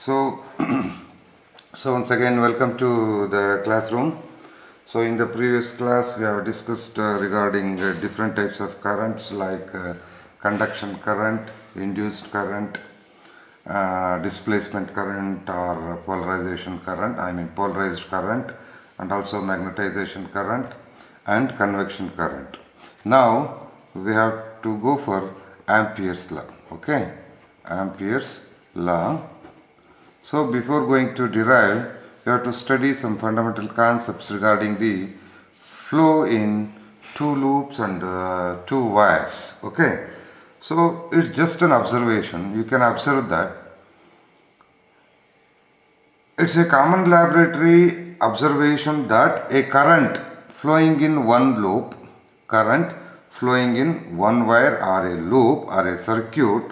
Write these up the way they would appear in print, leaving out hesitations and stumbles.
So, so once again, welcome to the classroom. So in the previous class, we have discussed regarding different types of currents like conduction current, induced current, displacement current or polarization current, polarized current, and also magnetization current and convection current. Now we have to go for Ampere's law. Okay, Ampere's law. So before going to derive, you have to study some fundamental concepts regarding the flow in two loops and two wires. Okay, so it's just an observation. You can observe that it's a common laboratory observation that a current flowing in one loop, current flowing in one wire or a loop or a circuit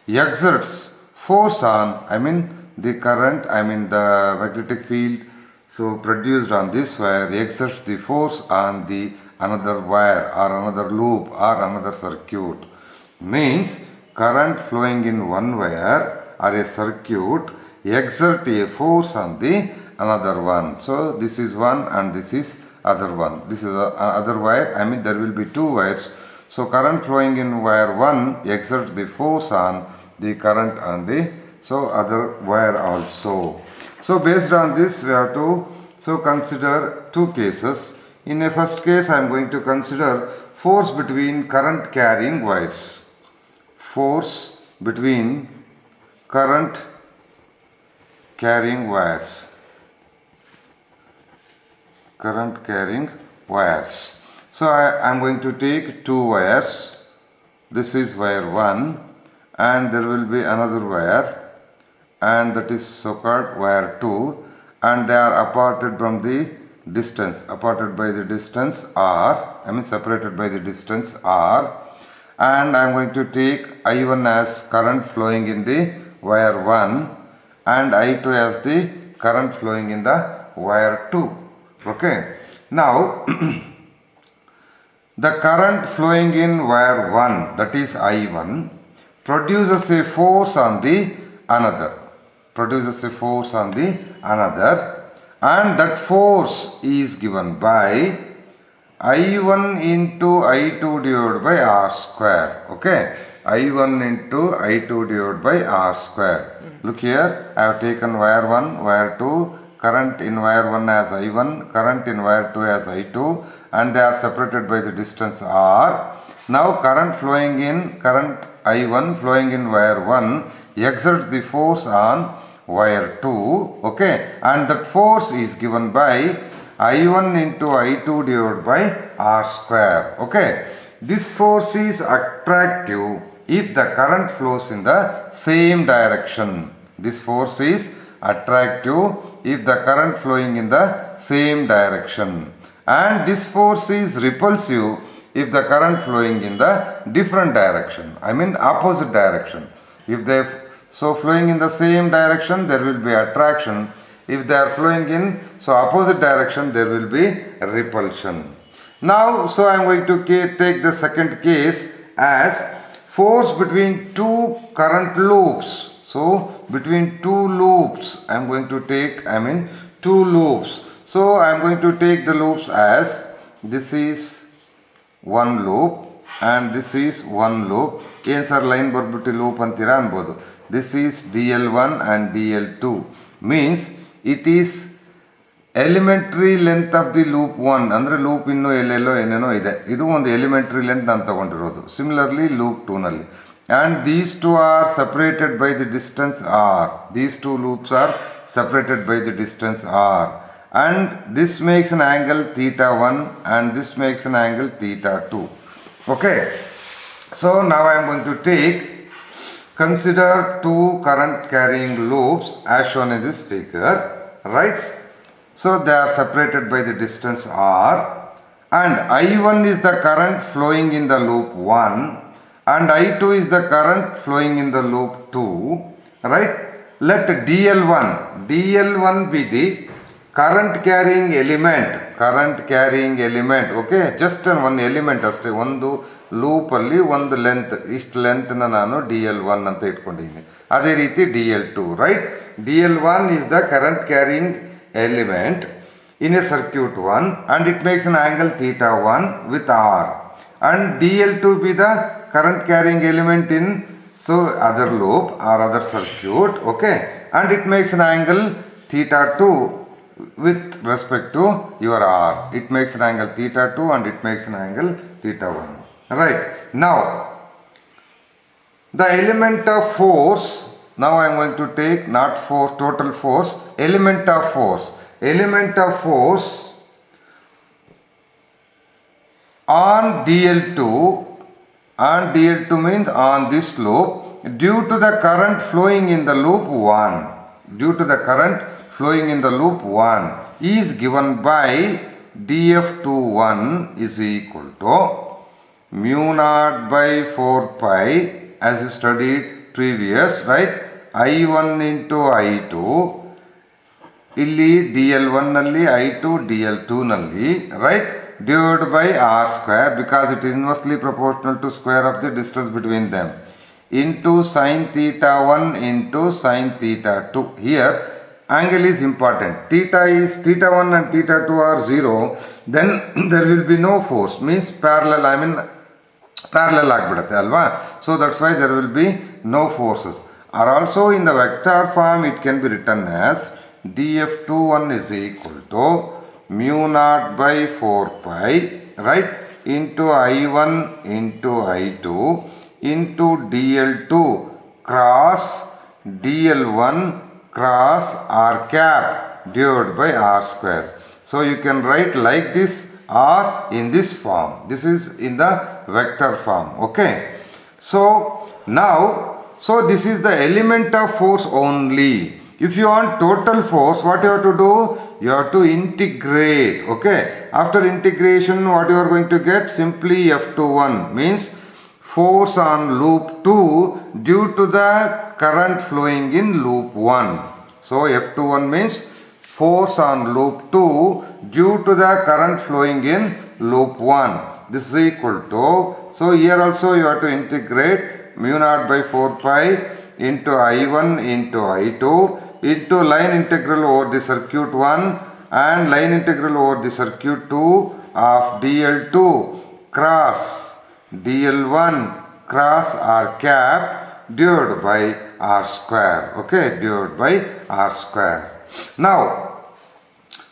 exerts force on, the current, the magnetic field so produced on this wire exerts the force on the another wire or another loop or another circuit. Means current flowing in one wire or a circuit exert a force on the another one. So this is one and this is other one. This is other wire, there will be two wires. So current flowing in wire 1 exerts the force on the current on the other wire also. So based on this we have to consider two cases. In a first case I am going to consider force between current carrying wires. Force between current carrying wires. Current carrying wires. So I am going to take two wires. This is wire 1 and there will be another wire, and that is so called wire 2, and they are aparted from the distance, aparted by the distance r, separated by the distance r, and I am going to take I1 as current flowing in the wire 1 and I2 as the current flowing in the wire 2. Okay, now the current flowing in wire 1, that is I1, produces a force on the another. And that force is given by I1 into I2 divided by R square. Okay, I1 into I2 divided by R square. Look here, I have taken wire 1, wire 2, current in wire 1 as I1, current in wire 2 as I2, and they are separated by the distance R. Now current I1 flowing in wire 1 exerts the force on wire 2, okay, and that force is given by I1 into I2 divided by R square. Okay, this force is attractive if the current flows in the same direction. This force is attractive if the current flowing in the same direction, and this force is repulsive if the current flowing in the different direction, opposite direction. If they flowing in the same direction, there will be attraction. If they are flowing in opposite direction, there will be repulsion. Now I am going to take the second case as force between two current loops. So between two loops I am going to take two loops. So I am going to take the loops as this is one loop and this is one loop. ಏನು sir line ಬರ್ಬಿಟ್ಟು loop ಅಂತೀರಾ ಅನ್ಬೋದು. This is DL1 and DL2 means it is elementary length of the loop 1, ಅಂದರೆ loop ಇನ್ನೂ ಎಲ್ಲೆಲ್ಲೋ ಏನೇನೋ ಇದೆ, ಇದು ಒಂದು ಎಲಿಮೆಂಟ್ರಿ ಲೆಂತ್ ನಾನು ತಗೊಂಡಿರೋದು. ಸಿಮಿಲರ್ಲಿ ಲೂಪ್ 2 ನಲ್ಲಿ, and these two are separated by the distance r. These two loops are separated by the distance r, and this makes an angle theta 1 and this makes an angle theta 2. Okay, so now I am going to consider two current carrying loops as shown in this figure, right? So they are separated by the distance r, and I1 is the current flowing in the loop 1 and I2 is the current flowing in the loop 2, right? Let DL1 be the current carrying element, okay, just one element ಅಷ್ಟೇ, ಒಂದು ಲೂಪಲ್ಲಿ ಒಂದು length, ಇಷ್ಟು ಲೆಂತ್ನ ನಾನು DL1 ಅಂತ ಇಟ್ಕೊಂಡಿದ್ದೀನಿ. ಅದೇ ರೀತಿ DL2, right? dl1 is the current carrying element in a circuit 1 and it makes an angle theta 1 with R, and dl2 be the current carrying element in other loop or other circuit, okay, and it makes an angle theta 2 with respect to your R. It makes an angle theta 2 and it makes an angle theta 1. Right. Now, the element of force, now I am going to take not force, total force, element of force. Element of force on dl2, and dl2 means on this loop, due to the current flowing in the loop 1, due to the current flowing in the loop 1 is given by df21 is equal to mu naught by 4 pi, as you studied previous, right, I1 into I2 ಇಲ್ಲಿ dl1 ನಲ್ಲಿ I2 dl2 ನಲ್ಲಿ, right, divided by r square because it is inversely proportional to square of the distance between them, into sin theta 1 into sin theta 2. Here angle is important. Theta 1 and theta 2 are 0, then there will be no force, means parallel, parallel ಆಗಿಬಿಡುತ್ತೆ ಅಲ್ವಾ. So that's why there will be no forces. Or also in the vector form it can be written as df21 is equal to mu naught by 4 pi, right, into I1 into I2 into dl2 cross dl1 cross r cap divided by r square. So you can write like this or in this form. This is in the vector form, okay. So now, so this is the element of force only. If you want total force, what you have to do? You have to integrate, okay. After integration, what you are going to get? Simply F21 means force on loop 2 due to the current flowing in loop 1. So F21 means force on loop 2 due to the current flowing in loop 1. This is equal to, so here also you have to integrate mu naught by 4 pi into I1 into I2 into line integral over the circuit 1 and line integral over the circuit 2 of dl2 cross dl1 cross r cap divided by r square, okay, divided by r square. Now,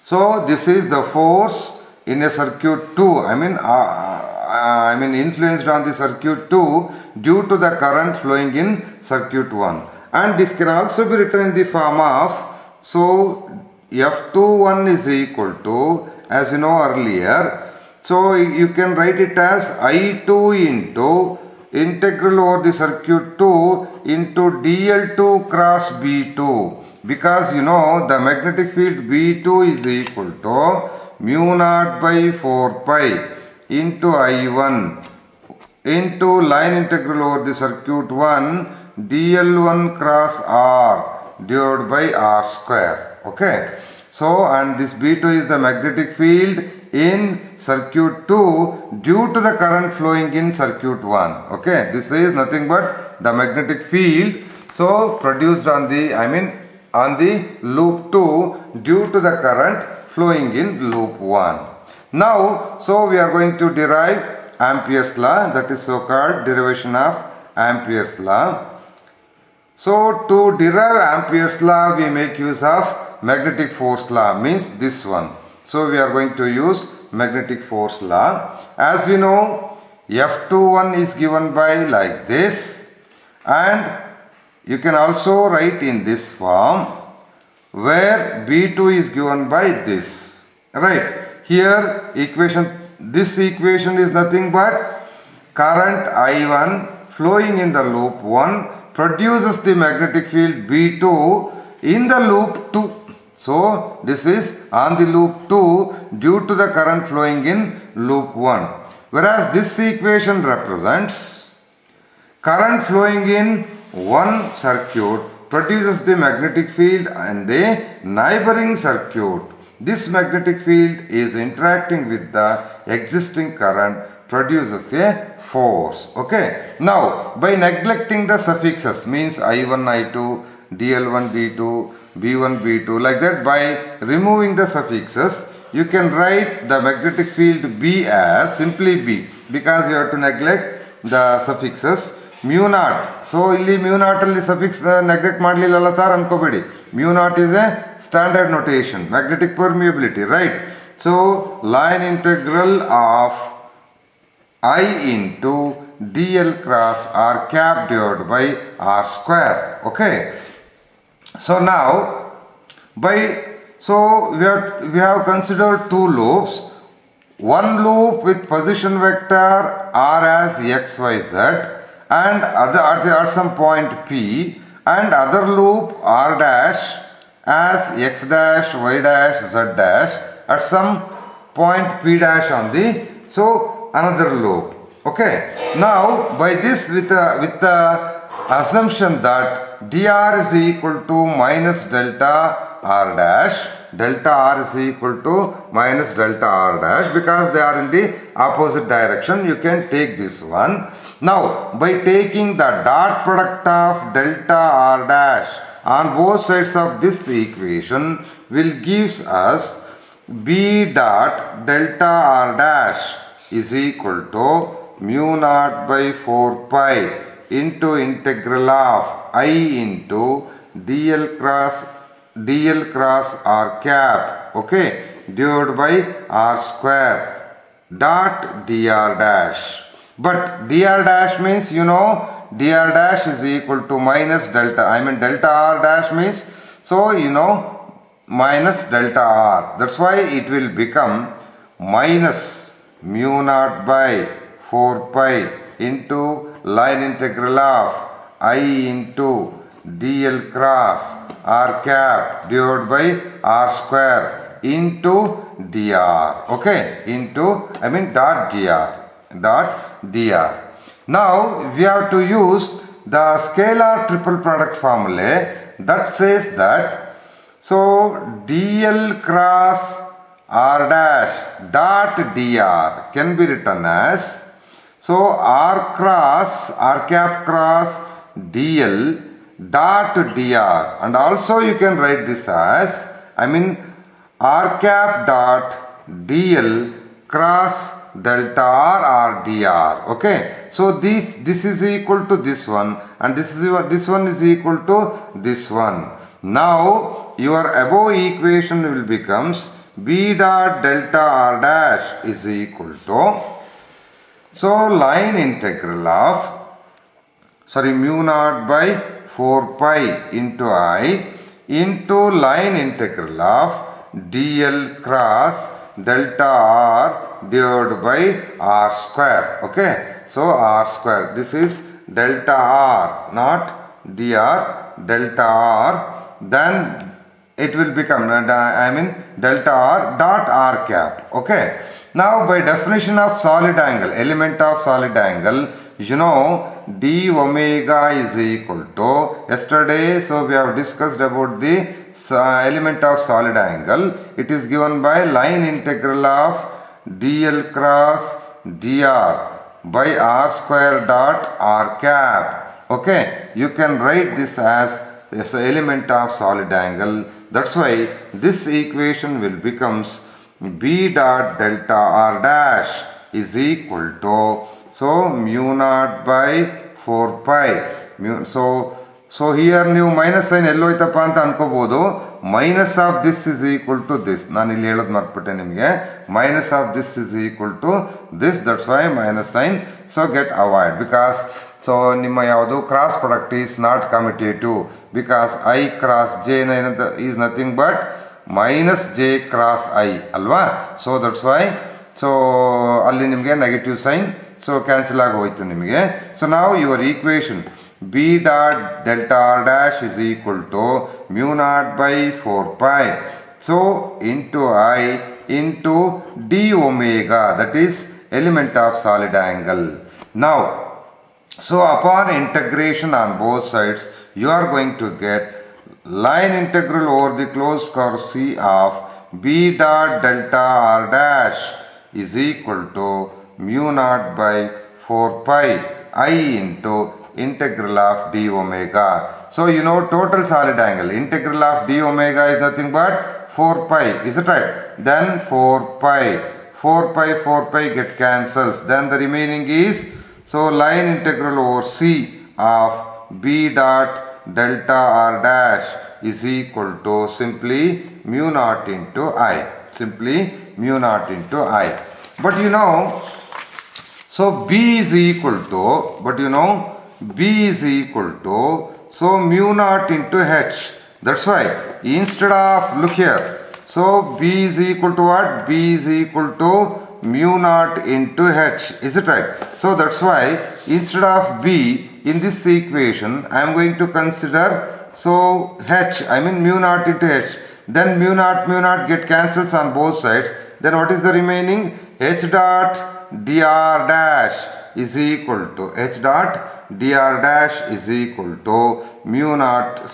so this is the force in a circuit 2, I mean influenced on the circuit 2 due to the current flowing in circuit 1. And this can also be written in the form of, so F21 is equal to, as you know earlier, so you can write it as I2 into integral over the circuit 2 into dl2 cross B2, because you know the magnetic field B2 is equal to mu naught by 4 pi into I1 into line integral over the circuit 1 dl1 cross r divided by r square, okay. So, and this B2 is the magnetic field in circuit 2 due to the current flowing in circuit 1, okay. This is nothing but the magnetic field, so produced on the, on the loop 2 due to the current flowing in loop 1. Now, so we are going to derive Ampere's law, that is so called derivation of Ampere's law. So to derive Ampere's law, we make use of magnetic force law, means this one. So we are going to use magnetic force law. As we know, F21 is given by like this, and you can also write in this form where B2 is given by this, right. Here equation, this equation is nothing but current I1 flowing in the loop 1 produces the magnetic field B2 in the loop 2. So this is on the loop 2 due to the current flowing in loop 1. Whereas this equation represents current flowing in one circuit produces the magnetic field in the neighboring circuit. This magnetic field is interacting with the existing current, produces a force, okay. Now by neglecting the suffixes, means I1 I2 dl1 d2 b1 b2 like that. By removing the suffixes, you can write the magnetic field B as simply B, because you have to neglect the suffixes. mu naught, so ಇಲ್ಲಿ mu naught ಅಲ್ಲಿ suffix neglect ಮಾಡಲಿಲ್ಲಲ್ಲ sir ಅನ್ಕೋಬೇಡಿ. mu naught is a standard notation, magnetic permeability, right? So line integral of I into dl cross r cap divided by r square. Okay, so now we have considered two loops. One loop with position vector r as x, y, z, and at some point p, and other loop r dash as x dash, y dash, z dash at some point p dash on the another loop. Okay, now by this with the assumption that dr is equal to minus delta r dash, delta r is equal to minus delta r dash, because they are in the opposite direction, you can take this one. Now by taking the dot product of delta r dash on both sides of this equation will gives us b dot delta r dash is equal to mu naught by 4 pi into integral of I into dl cross r cap, okay, divided by r square dot dr dash. But dr dash means, you know, dr dash is equal to minus delta, delta r dash means, so you know, minus delta r. That's why it will become minus mu naught by 4 pi into line integral of I into dl cross r cap divided by r square into dr, okay, into dot dr. Now we have to use the scalar triple product formula that says that, so dl cross r dash dot dr can be written as, so r cap cross dl dot dr, and also you can write this as r cap dot dl cross delta r or dr. Okay, so this is equal to this one, and this one is equal to this one. Now your above equation will becomes b dot delta r dash is equal to, so line integral of, mu naught by 4 pi into I into line integral of dl cross delta r divided by r square. Okay, so r square, this is delta r, not dr, delta r, then it will become delta r dot r cap. Okay, now by definition of solid angle, element of solid angle, you know, d omega is equal to, yesterday so we have discussed about the element of solid angle. It is given by line integral of dl cross dr by r square dot r cap. Okay, you can write this as element of solid angle. That's why this equation will becomes b dot delta r dash is equal to, so mu naught by 4 pi so here ನೀವು minus sign ಎಲ್ಲೋಯ್ತಪ್ಪ ಅಂತ ಅನ್ಕೋಬಹುದು. Minus of this is equal to this, ನಾನು ಇಲ್ಲಿ ಹೇಳೋದು ಮರ್ತ್ಬಿಟ್ಟೆ ನಿಮಗೆ, minus of this is equal to this, that's why minus sign, so get avoid, because so ನಿಮ್ಮ ಯಾವುದು cross product is not commutative, because I cross J is nothing but minus J cross I ಅಲ್ವಾ. So that's why, so ಅಲ್ಲಿ ನಿಮಗೆ negative sign, so cancel ಆಗಿ ಹೋಯ್ತು ನಿಮಗೆ. So ನಾವು your equation b dot delta r dash is equal to mu naught by 4 pi, so into I into d omega, that is element of solid angle. Now, so upon integration on both sides, you are going to get line integral over the closed curve C of b dot delta r dash is equal to mu naught by 4 pi I into integral of d omega. So you know total solid angle. Integral of d omega is nothing but 4 pi. Is it right? Then 4 pi. 4 pi get cancels. Then the remaining is, so line integral over C of B dot delta R dash is equal to simply mu naught into I. Simply mu naught into I. But you know, so B is equal to, B is equal to, so mu naught into H. That's why instead of, look here, so B is equal to what? B is equal to mu naught into H. Is it right? So that's why instead of B in this equation, I am going to consider, so H, I mean mu naught into H. Then mu naught get cancels on both sides. Then what is the remaining? H dot dr dash is equal to, H dot dr dash is equal to mu naught,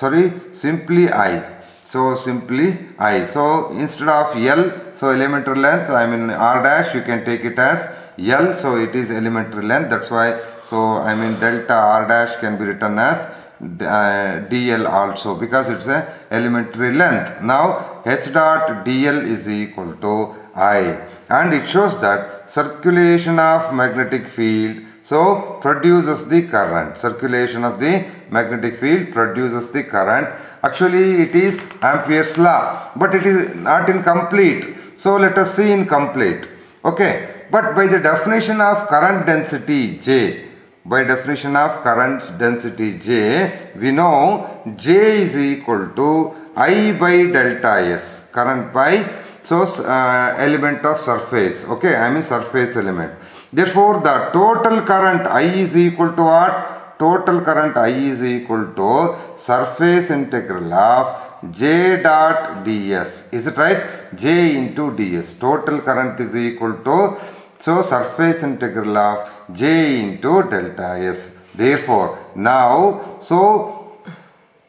simply I. So simply I. So instead of L, so elementary length, I mean R dash, you can take it as L. So it is elementary length. That's why, so I mean delta R dash can be written as dl also, because it's a elementary length. Now H dot dl is equal to I, and it shows that circulation of magnetic field so produces the current. Circulation of the magnetic field produces the current. Actually it is Ampere's law, but it is not in complete. So let us see in complete. Okay, but by the definition of current density J, by definition of current density J, we know J is equal to I by delta S. Current by, so element of surface. Okay, I mean surface element. Therefore, the total current I is equal to what? Total current I is equal to surface integral of J dot ds. Is it right? J into ds. Total current is equal to, so surface integral of J into delta S. Therefore, now, so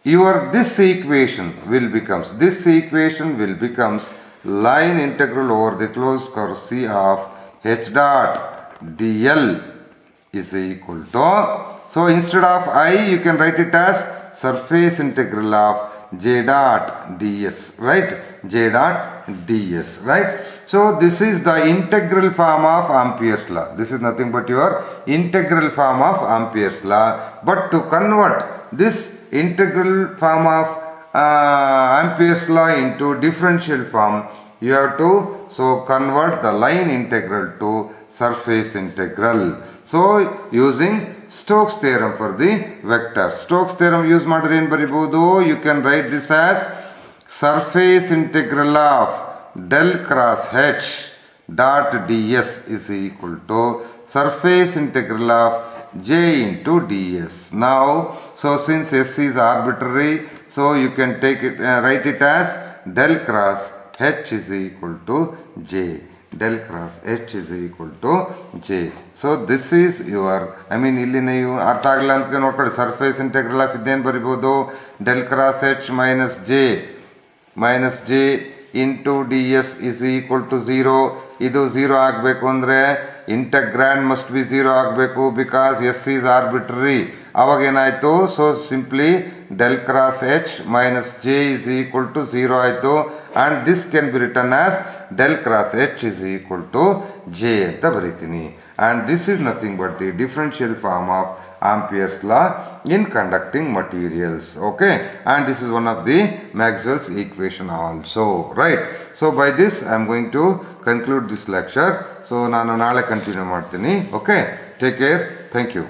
this equation will becomes line integral over the closed curve C of H dot dl is equal to, so instead of I you can write it as surface integral of J dot ds, right? J dot ds, right? So this is the integral form of Ampere's law. This is nothing but your integral form of Ampere's law. But to convert this integral form of Ampere's law into differential form, you have to convert the line integral to surface integral. So using Stokes theorem for the vector. Stokes theorem use ಮಾಡಿದ್ರೆ ಏನು ಬರಿಬಹುದು? You can write this as surface integral of del cross H dot ds is equal to surface integral of J into ds. Now, so since S is arbitrary, so you can take it, write it as del cross H is equal to J. Del cross H is equal to J. So this is your, I mean ಇಲ್ಲಿ ನೀವು ಅರ್ಥ ಆಗಲ್ಲ ಅಂತ ನೋಡ್ಕೊಳ್ಳಿ. Surface integral of ಇದೇನು ಬರಿಬೋದು? del cross H minus J into ds is equal to 0. ಇದು 0 ಆಗಬೇಕು ಅಂದರೆ ಇಂಟಗ್ರಾಂಡ್ ಮಸ್ಟ್ ಬಿ 0 ಆಗಬೇಕು, ಬಿಕಾಸ್ ಎಸ್ ಈಸ್ ಆರ್ಬಿಟ್ರರಿ. ಅವಾಗ ಏನಾಯಿತು? So simply del cross H minus J is equal to 0 ಆಯಿತು. And this can be return as del cross H is equal to J ಅಂತ ಬರೀತೀನಿ. And this is nothing but the differential form of Ampere's law in conducting materials. Okay, and this is one of the Maxwell's equation also, right? So by this I am going to conclude this lecture. So ನಾನು ನಾಳೆ continue ಮಾಡ್ತೀನಿ. Okay, take care. Thank you.